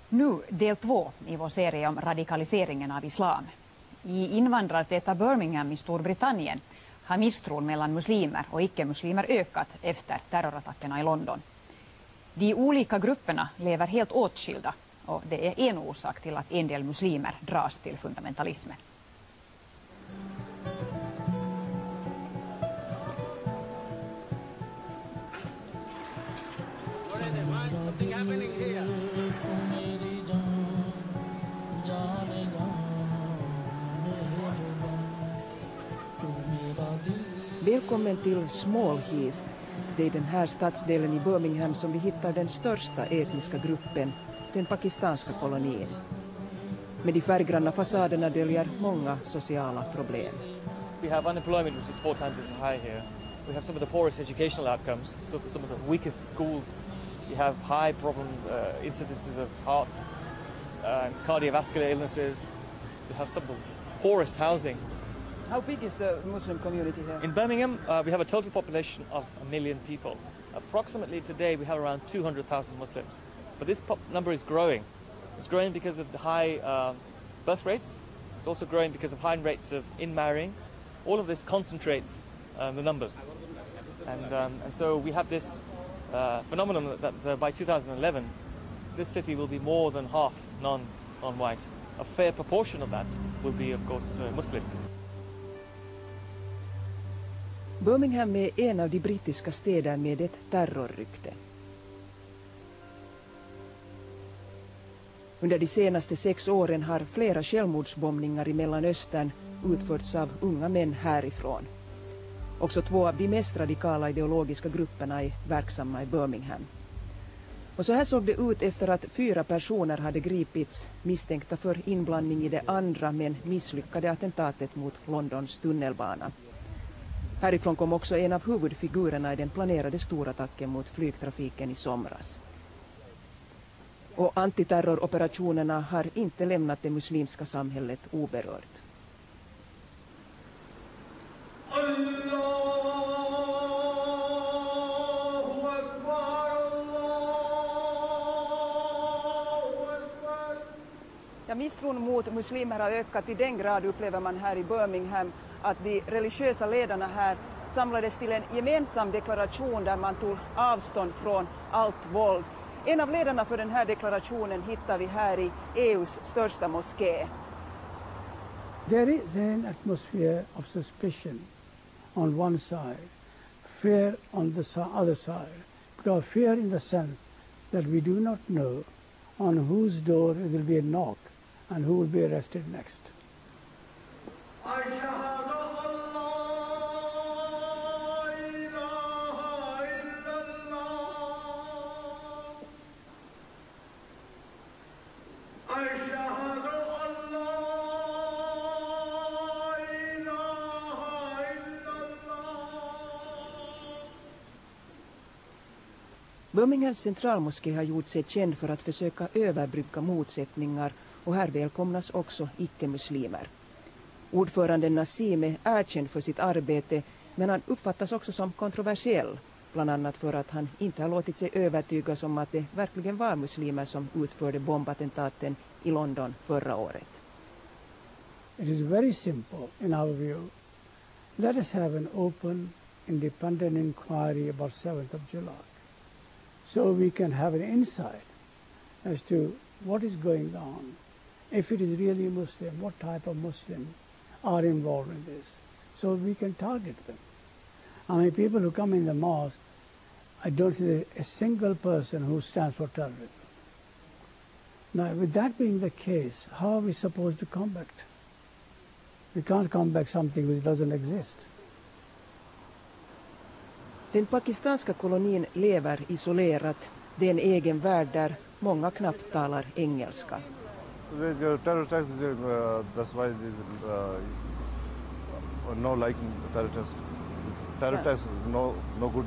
Nu del 2 i vår serie om radikaliseringen av islam. I invandrartäta Birmingham i Storbritannien har misstron mellan muslimer och icke-muslimer ökat efter terrorattackerna i London. De olika grupperna lever helt åtskilda och det är en orsak till att en del muslimer dras till fundamentalismen. Välkommen till Small Heath. Det är den här stadsdelen i Birmingham som vi hittar den största etniska gruppen, den pakistanska kolonin. Med de färggranna fasaderna döljer många sociala problem. We have unemployment which is 4 times as high here. We have some of the poorest educational outcomes, some of the weakest schools. We have high problems, incidences of heart and cardiovascular illnesses. We have some of the poorest housing. How big is the Muslim community here? In Birmingham, we have a total population of 1 million people. Approximately today we have around 200,000 Muslims. But this number is growing. It's growing because of the high birth rates. It's also growing because of high rates of in-marrying. All of this concentrates the numbers. And so we have this phenomenon that by 2011, this city will be more than half non-white. A fair proportion of that will be, of course, Muslim. Birmingham är en av de brittiska städer med ett terrorrykte. Under de senaste 6 åren har flera självmordsbombningar i Mellanöstern utförts av unga män härifrån. Också 2 av de mest radikala ideologiska grupperna är verksamma i Birmingham. Och så här såg det ut efter att 4 personer hade gripits misstänkta för inblandning i det andra men misslyckade attentatet mot Londons tunnelbana. Härifrån kom också en av huvudfigurerna i den planerade storattacken mot flygtrafiken i somras. Och antiterroroperationerna har inte lämnat det muslimska samhället oberört. Ja, misstron mot muslimer har ökat i den grad, upplever man här i Birmingham, att de religiösa ledarna här samlades till en gemensam deklaration där man tog avstånd från allt våld. En av ledarna för den här deklarationen hittar vi här i EUs största moské. There is an atmosphere of suspicion on one side, fear on the other side. Because fear in the sense that we do not know on whose door it will be a knock and who will be arrested next. Birminghams centralmoské har gjort sig känd för att försöka överbrygga motsättningar och här välkomnas också icke-muslimer. Ordföranden Naseem är erkänd för sitt arbete men han uppfattas också som kontroversiell, bland annat för att han inte har låtit sig övertygas om att det verkligen var muslimer som utförde bombattentaten i London förra året. It is very simple in our view. Let us have an open, independent inquiry about 7th of July. So we can have an insight as to what is going on. If it is really Muslim, what type of Muslim are involved in this? So we can target them. I mean, people who come in the mosque, I don't see a single person who stands for terrorism. Now, with that being the case, how are we supposed to combat? We can't combat something which doesn't exist. Den pakistanska kolonin lever isolerat. Det är en egen värld där många knappt talar engelska. Terror attacks, that's why no liking terror attacks. Terror attacks no good,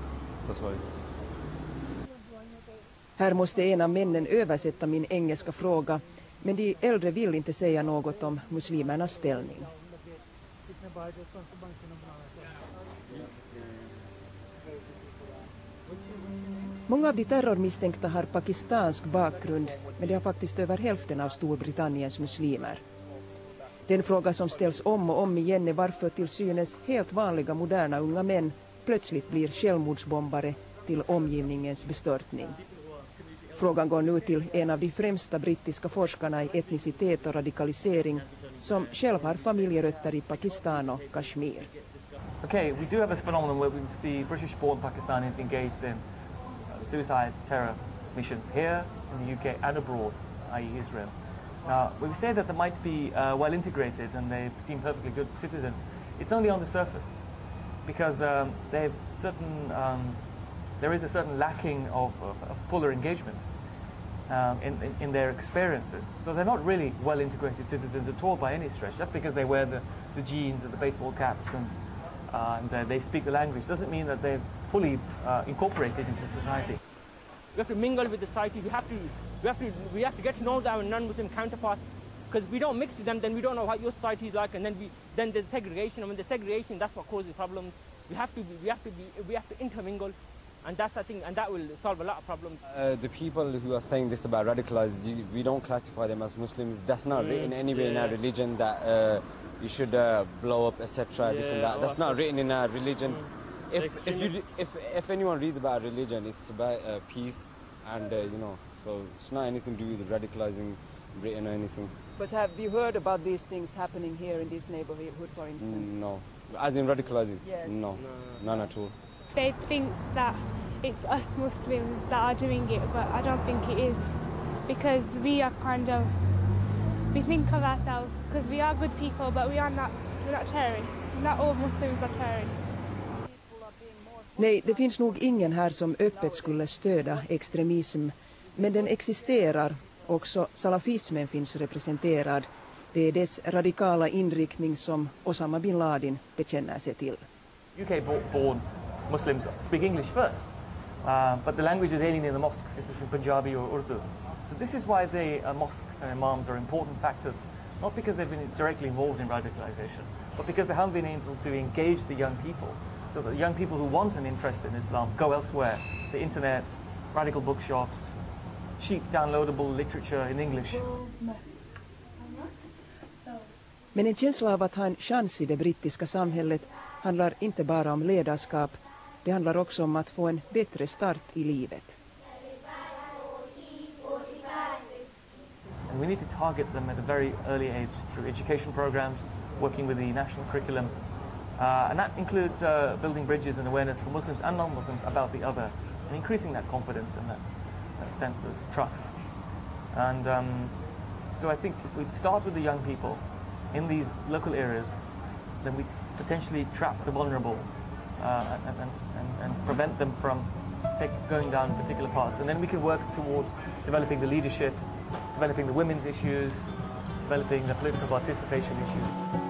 that's why. Här måste en av männen översätta min engelska fråga, men de äldre vill inte säga något om muslimernas ställning. Många av de terrormisstänkta har pakistansk bakgrund, men det har faktiskt över hälften av Storbritanniens muslimer. Den fråga som ställs om och om igen är varför till synes helt vanliga moderna unga män plötsligt blir självmordsbombare till omgivningens bestörtning. Frågan går nu till en av de främsta brittiska forskarna i etnicitet och radikalisering som själv har familjerötter i Pakistan och Kashmir. Okay, we do have a phenomenon where we see British-born Pakistanis engaged in suicide terror missions here in the UK and abroad, i.e. Israel. Now, when we say that they might be well integrated and they seem perfectly good citizens, it's only on the surface because there is a certain lacking of fuller engagement in their experiences. So they're not really well integrated citizens at all by any stretch. Just because they wear the jeans and the baseball caps and they speak the language doesn't mean that they're fully incorporated into society. We have to mingle with the society. We have to get to know our non-Muslim counterparts. Because if we don't mix with them, then we don't know what your society is like, and then there's segregation. And when there's segregation, that's what causes problems. We have to intermingle, and that's I think, and that will solve a lot of problems. The people who are saying this about radicalized, we don't classify them as Muslims. That's not written anywhere in our religion that you should blow up, etc. This and that. That's not written in our religion. If anyone reads about religion, it's about peace, and so it's not anything to do with radicalizing Britain or anything. But have you heard about these things happening here in this neighborhood, for instance? No. As in radicalizing? Yes. No, none at all. They think that it's us Muslims that are doing it, but I don't think it is. Because we think of ourselves, because we are good people, but we're not terrorists. Not all Muslims are terrorists. Nej, det finns nog ingen här som öppet skulle stödja extremism, men den existerar. Också salafismen finns representerad. Det är dess radikala inriktning som Osama bin Laden bekänner sig till. UK-born Muslims speak English first, but the language is alien in the mosques, especially Punjabi or Urdu. So this is why the mosques and imams are important factors, not because they've been directly involved in radicalization, but because they haven't been able to engage the young people. So that the young people who want an interest in Islam go elsewhere, the internet, radical bookshops, cheap downloadable literature in English. Men en känsla av att ha en chans i det brittiska samhället handlar inte bara om ledarskap, det handlar också om att få en bättre start i livet. And we need to target them at a very early age through education programs, working with the national curriculum, and that includes building bridges and awareness for Muslims and non-Muslims about the other, and increasing that confidence and that sense of trust. And so I think if we start with the young people in these local areas, then we potentially trap the vulnerable and prevent them from going down particular paths. And then we can work towards developing the leadership, developing the women's issues, developing the political participation issues.